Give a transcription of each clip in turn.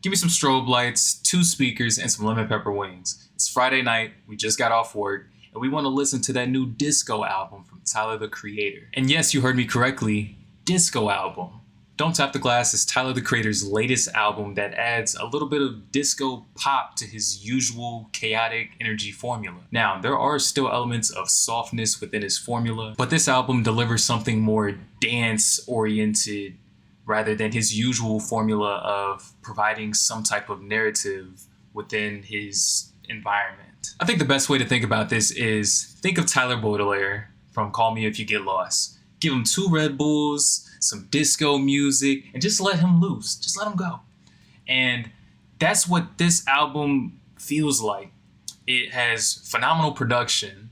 Give me some strobe lights, two speakers, and some lemon pepper wings. It's Friday night, we just got off work, and we want to listen to that new disco album from Tyler the Creator. And yes, you heard me correctly, disco album. Don't Tap the Glass is Tyler the Creator's latest album that adds a little bit of disco pop to his usual chaotic energy formula. Now, there are still elements of softness within his formula, but this album delivers something more dance-oriented rather than his usual formula of providing some type of narrative within his environment. I think the best way to think about this is think of Tyler Baudelaire from Call Me If You Get Lost. Give him 2 Red Bulls, some disco music, and just let him loose. Just let him go. And that's what this album feels like. It has phenomenal production,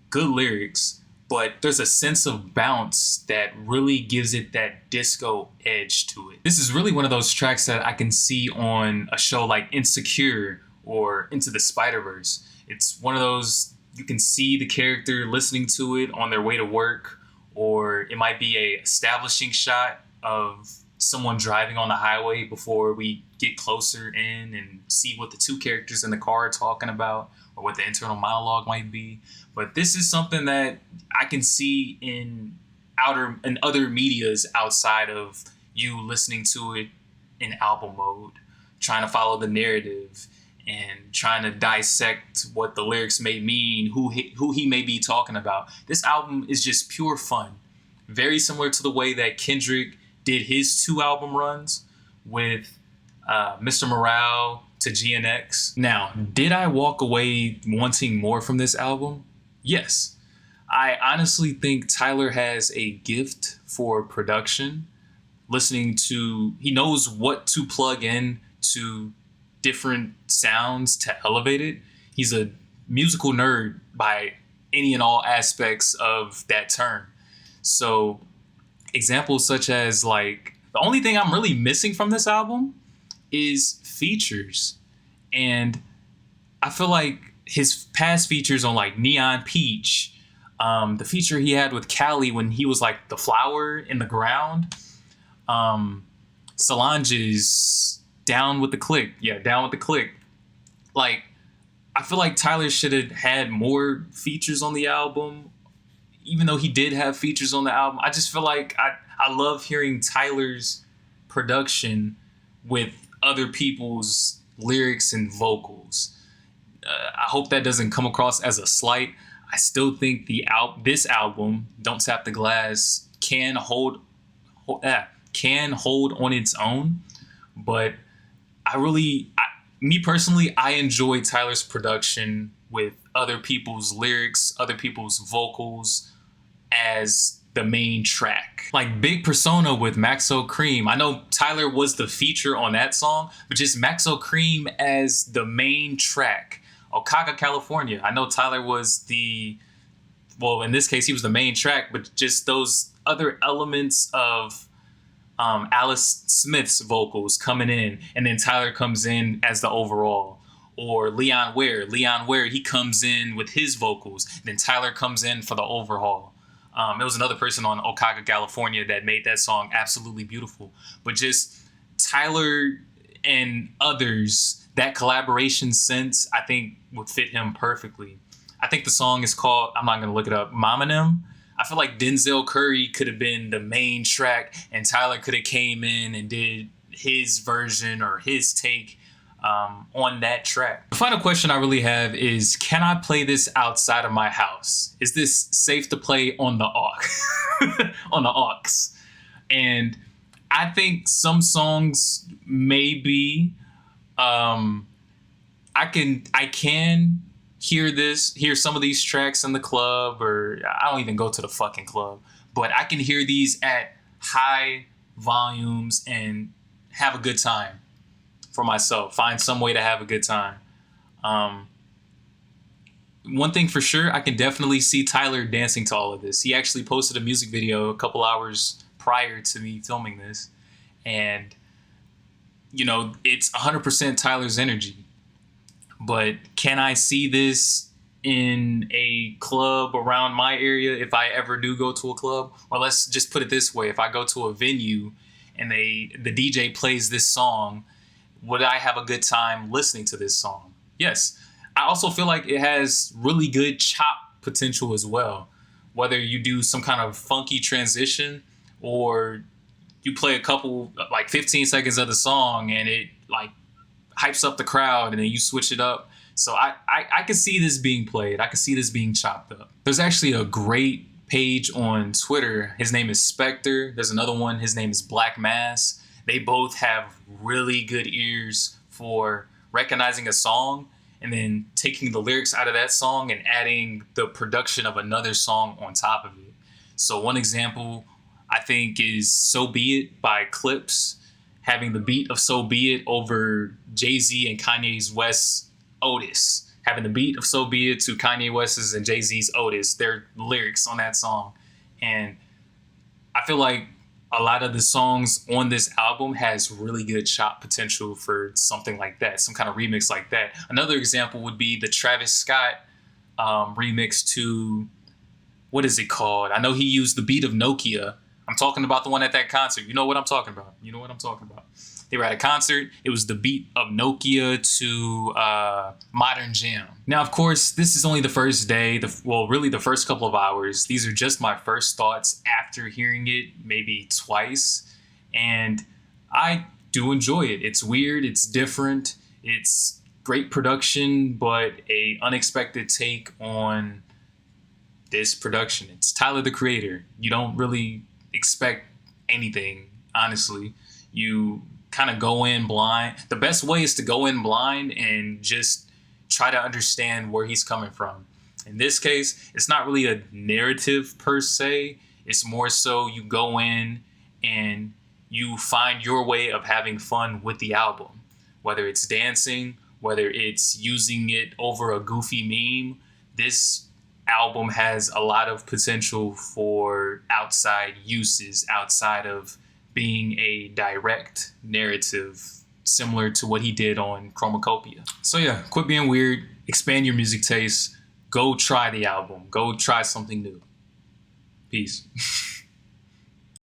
good lyrics, but there's a sense of bounce that really gives it that disco edge to it. This is really one of those tracks that I can see on a show like Insecure or Into the Spider-Verse. It's one of those, you can see the character listening to it on their way to work, or it might be a establishing shot of someone driving on the highway before we get closer in and see what the two characters in the car are talking about or what the internal monologue might be. But this is something that I can see in other medias outside of you listening to it in album mode, trying to follow the narrative and trying to dissect what the lyrics may mean, who he may be talking about. This album is just pure fun. Very similar to the way that Kendrick did his 2 album runs with Mr. Morale to GNX. Now, did I walk away wanting more from this album? Yes. I honestly think Tyler has a gift for production. He knows what to plug in to different sounds to elevate it. He's a musical nerd by any and all aspects of that term. So examples such as, like, the only thing I'm really missing from this album is features. And I feel like his past features on like Neon Peach, the feature he had with Cali when he was like the flower in the ground, Solange's Down with the Click. Yeah, Down with the Click. Like, I feel like Tyler should have had more features on the album, even though he did have features on the album. I just feel like I love hearing Tyler's production with other people's lyrics and vocals. I hope that doesn't come across as a slight. I still think this album, Don't Tap the Glass, can hold on its own, but me personally, I enjoy Tyler's production with other people's lyrics, other people's vocals as the main track. Like Big Persona with Maxo Cream. I know Tyler was the feature on that song, but just Maxo Cream as the main track. Okaka, California. I know Tyler was in this case, he was the main track, but just those other elements of Alice Smith's vocals coming in, and then Tyler comes in as the overall. Or Leon Ware, he comes in with his vocals, then Tyler comes in for the overhaul. It was another person on Okaka, California that made that song absolutely beautiful. But just Tyler and others, that collaboration sense, I think would fit him perfectly. I think the song is called, I'm not going to look it up, Momonym. I feel like Denzel Curry could have been the main track and Tyler could have came in and did his version or his take on that track. The final question I really have is, can I play this outside of my house? Is this safe to play on the aux? On the aux? And I think some songs may be, I can hear some of these tracks in the club, or I don't even go to the fucking club, but I can hear these at high volumes and have a good time for myself, find some way to have a good time. One thing for sure, I can definitely see Tyler dancing to all of this. He actually posted a music video a couple hours prior to me filming this, and it's 100% Tyler's energy. But can I see this in a club around my area if I ever do go to a club? Or let's just put it this way, if I go to a venue and the DJ plays this song would I have a good time listening to this song? Yes. I also feel like it has really good chop potential as well. Whether you do some kind of funky transition or you play a couple, like 15 seconds of the song and it like hypes up the crowd and then you switch it up. So I could see this being played. I could see this being chopped up. There's actually a great page on Twitter. His name is Spectre. There's another one. His name is Black Mass. They both have really good ears for recognizing a song and then taking the lyrics out of that song and adding the production of another song on top of it. So one example I think is So Be It by Clips, having the beat of So Be It over Jay-Z and Kanye's West Otis. Having the beat of So Be It to Kanye West's and Jay-Z's Otis, their lyrics on that song. And I feel like a lot of the songs on this album has really good chop potential for something like that, some kind of remix like that. Another example would be the Travis Scott remix to, what is it called? I know he used the beat of Nokia. I'm talking about the one at that concert. You know what I'm talking about. You know what I'm talking about. They were at a concert. It was the beat of Nokia to Modern Jam. Now, of course, this is only the first day. Really the first couple of hours. These are just my first thoughts after hearing it maybe twice. And I do enjoy it. It's weird. It's different. It's great production, but a unexpected take on this production. It's Tyler, the Creator. You don't really expect anything, honestly. You kind of go in blind. The best way is to go in blind and just try to understand where he's coming from. In this case, it's not really a narrative per se. It's more so you go in and you find your way of having fun with the album. Whether it's dancing, whether it's using it over a goofy meme, this album has a lot of potential for outside uses outside of being a direct narrative, similar to what he did on Chromacopia. So yeah, quit being weird, expand your music taste, go try the album, go try something new. Peace.